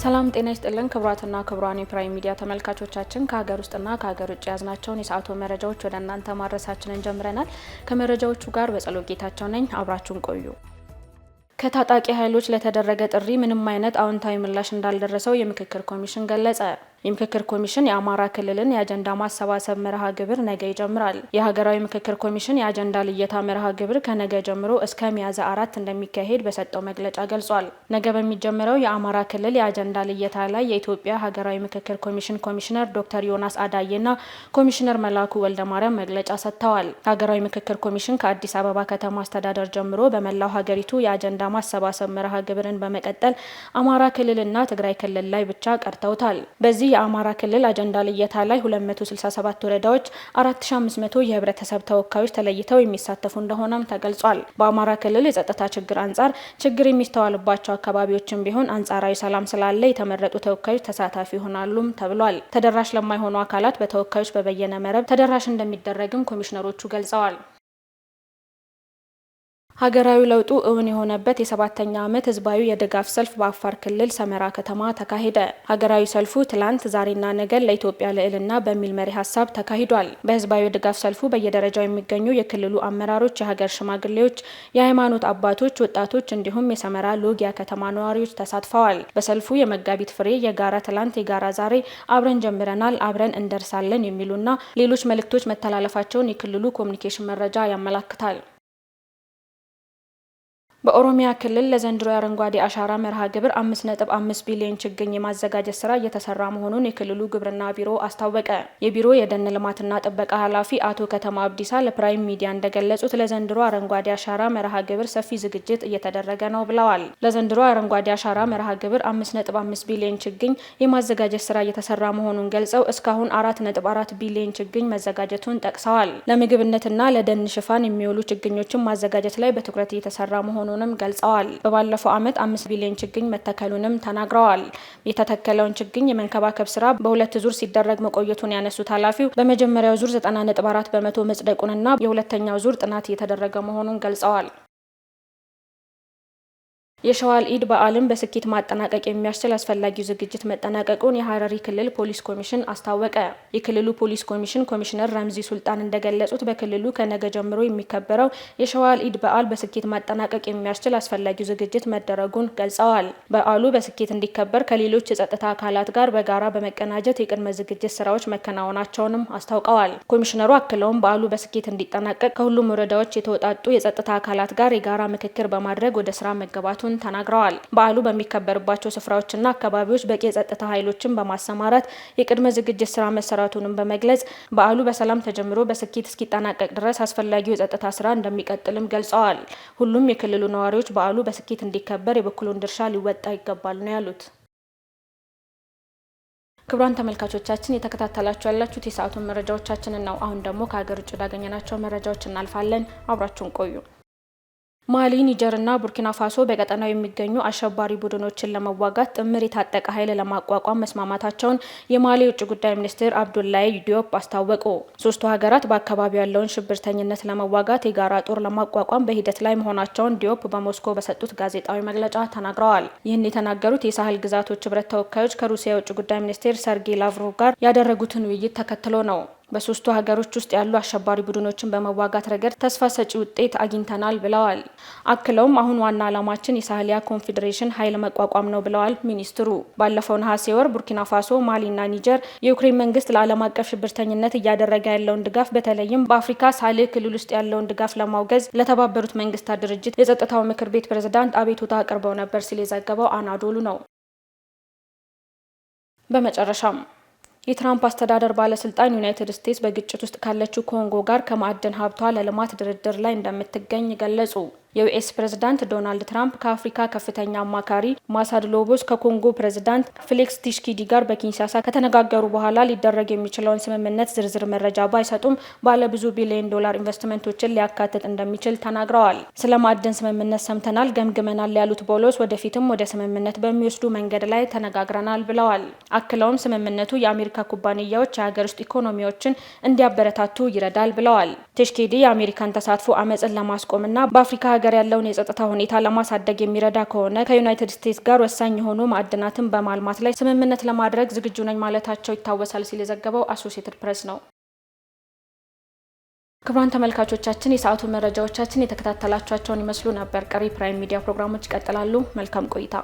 ሰላም ጤና ይስጥልን ክቡራትና ክቡራን የፕራይም ሚዲያ ተመልካቾቻችን ከሀገር ውስጥና ከሀገር ውጭ ያዝናቸውን የሰዓቱ መረጃዎች ወደ እናንተ ማድረሳችንን ጀምረናል። ከመረጃዎቹ ጋር በጸሎት ጌታቸው ነኝ። አብራችሁን ቆዩ። ከታጣቂ ኃይሎች ለተደረገ ጥሪ ምንም አይነት አዎንታዊ ምላሽ እንዳልደረሰው የምክክር ኮሚሽን ገለጸ። የምክክር ኮሚሽን የአማራ ክልልን የአጀንዳ ማሰባሰብ መርሃ ግብር ነገ ይጀምራል። የሀገራዊ ምክክር ኮሚሽን የአጀንዳ ልየታ መርሃ ግብር ከነገ ጀምሮ እስከ ሚያዝያ 4 እንደሚካሄድ በሰጠው መግለጫ ገልጿል። ነገ በሚጀምረው የአማራ ክልል የአጀንዳ ልየታ ላይ የኢትዮጵያ ሀገራዊ ምክክር ኮሚሽን ኮሚሽነር ዶክተር ዮናስ አዳዬና ኮሚሽነር መላኩ ወልደማርያም መግለጫ ሰጥተዋል። ሀገራዊ ምክክር ኮሚሽን ከአዲስ አበባ ከተማ አስተዳደር ጀምሮ በመላው ሀገሪቱ የአጀንዳ ማሰባሰብ መርሃ ግብርን በመቀጠል አማራ ክልልና ትግራይ ክልል ላይ ብቻ ቀርተውታል። በዚህ የአማራ ክልል አጀንዳ ልየታ ላይ 267 ወረዳዎች 4500 የህብረተሰብ ተወካዮች ተለይተው የሚሳተፉ እንደሆነም ተገልጿል። በአማራ ክልል የጸጥታ ችግር አንጻር ችግር የሚስተዋልባቸው አካባቢዎችም ቢሆን አንጻራዊ ሰላም ስላለ የተመረጡ ተወካዮች ተሳታፊ ይሆናሉም ተብሏል። ተደራሽ ለማይሆኑ አካላት በተወካዮች በበየነ መረብ ተደራሽ እንደሚደረግም ኮሚሽነሮቹ ገልጸዋል። ሀገራዊ ለውጡ እውን የሆነበት የ7ኛ ዓመት ህዝባዊ የድጋፍ ሰልፍ በአፋር ክልል ሰመራ ከተማ ተካሄደ። ሀገራዊ ሰልፉ ትላንት ዛሬና ነገ ለኢትዮጵያ ልዕልና በሚል መሪ ሀሳብ ተካሂዷል። በህዝባዊ የድጋፍ ሰልፉ በየደረጃው የሚገኙ የክልሉ አመራሮች፣ የሀገር ሽማግሌዎች፣ የሃይማኖት አባቶች፣ ወጣቶች እንዲሁም የሰመራ ሎጊያ ከተማ ነዋሪዎች ተሳትፈዋል። በሰልፉ የመጋቢት ፍሬ፣ የጋራ ትላንት፣ የጋራ ዛሬ፣ አብረን ጀምረናል፣ አብረን እንደርሳለን የሚሉና ሌሎች መልእክቶች መተላለፋቸውን የክልሉ ኮሚኒኬሽን መረጃ ያመላክታል። በኦሮሚያ ክልል ለዘንድሮ የአረንጓዴ አሻራ መርሃ ግብር 5.5 ቢሊዮን ችግኝ የማዘጋጀት ስራ እየተሰራ መሆኑን የክልሉ ግብርና ቢሮ አስታወቀ። የቢሮ የደን ልማትና ጥበቃ ኃላፊ አቶ ከተማ አብዲሳ ለፕራይም ሚዲያ እንደገለጹት ለዘንድሮ አረንጓዴ አሻራ መርሃ ግብር ሰፊ ዝግጅት እየተደረገ ነው ብለዋል። ለዘንድሮ አረንጓዴ አሻራ መርሃ ግብር 5.5 ቢሊዮን ችግኝ የማዘጋጀት ስራ እየተሰራ መሆኑን ገልጸው እስካሁን 4.4 ቢሊዮን ችግኝ መዘጋጀቱን ጠቅሰዋል። ለምግብነትና ለደን ሽፋን የሚውሉ ችግኞችን ማዘጋጀት ላይ በትኩረት እየተሰራ መሆኑን ገልጸዋል። በባለፈው ዓመት 5 ቢሊዮን ችግኝ መተከሉንም ተናግረዋል። የተተከለውን ችግኝ የመንከባከብ ስራ በሁለት ዙር ሲደረግ መቆየቱን ያነሱት ኃላፊው በመጀመሪያው ዙር 90.4 በመቶ መጽደቁንና የሁለተኛው ዙር ጥናት እየተደረገ መሆኑን ገልጸዋል። የሸዋል ኢድ በዓልን በስኬት ማጠናቀቅ የሚያስችል አስፈላጊው ዝግጅት መጠናቀቁን የሐረሪ ክልል ፖሊስ ኮሚሽን አስታወቀ። የክልሉ ፖሊስ ኮሚሽን ኮሚሽነር ረምዚ ሱልጣን እንደገለጹት በክልሉ ከነገ ጀምሮ የሚከበረው የሸዋል ኢድ በዓል በስኬት ማጠናቀቅ የሚያስችል አስፈላጊው ዝግጅት መደረጉን ገልጸዋል። በዓሉ በስኬት እንዲከበር ከሌሎች የጸጥታ አካላት ጋር በጋራ በመቀናጀት የቅድመ ዝግጅት ስራዎች መከናወናቸውንም አስታውቀዋል። ኮሚሽነሩ አክለውም በዓሉ በስኬት እንዲጠናቀቅ ከሁሉም ወረዳዎች የተወጣጡ የጸጥታ አካላት ጋር የጋራ ምክክር በማድረግ ወደ ስራ መገባቱን ተናግረዋል። በዓሉ በሚከበርባቸው ስፍራዎችና አካባቢዎች በቂ የጸጥታ ኃይሎችን በማሰማራት የቅድመ ዝግጅት ስራ መሰራቱንም በመግለጽ በዓሉ በሰላም ተጀምሮ በስኬት እስኪጠናቀቅ ድረስ አስፈላጊው የጸጥታ ስራ እንደሚቀጥልም ገልጸዋል። ሁሉም የክልሉ ነዋሪዎች በዓሉ በስኬት እንዲከበር የበኩሉን ድርሻ ሊወጣ ይገባል ነው ያሉት። ክቡራን ተመልካቾቻችን የተከታተላችሁ ያላችሁት የሰዓቱን መረጃዎቻችንን ነው። አሁን ደግሞ ከሀገር ውጭ ወዳገኘናቸው መረጃዎች እናልፋለን። አብራችሁን ቆዩ። ማሊ፣ ኒጀር እና ቡርኪና ፋሶ በቀጠናው የሚገኙ አሸባሪ ቡድኖችን ለመዋጋት ጥምር የታጠቀ ኃይል ለማቋቋም መስማማታቸውን የማሊ የውጭ ጉዳይ ሚኒስትር አብዱላይ ዲዮፕ አስታወቁ። ሶስቱ ሀገራት በአካባቢው ያለውን ሽብርተኝነት ለመዋጋት የጋራ ጦር ለማቋቋም በሂደት ላይ መሆናቸውን ዲዮፕ በሞስኮ በሰጡት ጋዜጣዊ መግለጫ ተናግረዋል። ይህን የተናገሩት የሳህል ግዛቶች ህብረት ተወካዮች ከሩሲያ የውጭ ጉዳይ ሚኒስቴር ሰርጌይ ላቭሮቭ ጋር ያደረጉትን ውይይት ተከትሎ ነው። በሶስቱ ሀገሮች ውስጥ ያሉ አሸባሪ ቡድኖችን በመዋጋት ረገድ ተስፋ ሰጪ ውጤት አግኝተናል ብለዋል። አክለውም አሁን ዋና ዓላማችን የሳህሊያ ኮንፌዴሬሽን ኃይል መቋቋም ነው ብለዋል ሚኒስትሩ። ባለፈው ነሐሴ ወር ቡርኪና ፋሶ፣ ማሊና ኒጀር የዩክሬን መንግስት ለዓለም አቀፍ ሽብርተኝነት እያደረገ ያለውን ድጋፍ በተለይም በአፍሪካ ሳህል ክልል ውስጥ ያለውን ድጋፍ ለማውገዝ ለተባበሩት መንግስታት ድርጅት የጸጥታው ምክር ቤት ፕሬዝዳንት አቤቱታ አቅርበው ነበር ሲል የዘገበው አናዶሉ ነው። በመጨረሻም የትራምፕ አስተዳደር ባለስልጣን ዩናይትድ ስቴትስ በግጭት ውስጥ ካለችው ኮንጎ ጋር ከማዕድን ሀብቷ ለልማት ድርድር ላይ እንደምትገኝ ገለጹ። የዩኤስ ፕሬዝዳንት ዶናልድ ትራምፕ ከአፍሪካ ከፍተኛ አማካሪ ማሳድ ሎቦስ ከኮንጎ ፕሬዝዳንት ፌሊክስ ቲሽኪዲ ጋር በኪንሻሳ ከተነጋገሩ በኋላ ሊደረግ የሚችለውን ስምምነት ዝርዝር መረጃ ባይሰጡም ባለብዙ ቢሊዮን ዶላር ኢንቨስትመንቶችን ሊያካትት እንደሚችል ተናግረዋል። ስለ ማዕድን ስምምነት ሰምተናል፣ ገምግመናል ያሉት ቦሎስ ወደፊትም ወደ ስምምነት በሚወስዱ መንገድ ላይ ተነጋግረናል ብለዋል። አክለውም ስምምነቱ የአሜሪካ ኩባንያዎች የሀገር ውስጥ ኢኮኖሚዎችን እንዲያበረታቱ ይረዳል ብለዋል። ቲሽኪዲ የአሜሪካን ተሳትፎ አመጽን ለማስቆምና በአፍሪካ ሀገር ያለውን የጸጥታ ሁኔታ ለማሳደግ የሚረዳ ከሆነ ከዩናይትድ ስቴትስ ጋር ወሳኝ የሆኑ ማዕድናትን በማልማት ላይ ስምምነት ለማድረግ ዝግጁ ነኝ ማለታቸው ይታወሳል ሲል የዘገበው አሶሲኤትድ ፕሬስ ነው። ክቡራን ተመልካቾቻችን የሰዓቱ መረጃዎቻችን የተከታተላችኋቸውን ይመስሉ ነበር። ቀሪ ፕራይም ሚዲያ ፕሮግራሞች ይቀጥላሉ። መልካም ቆይታ።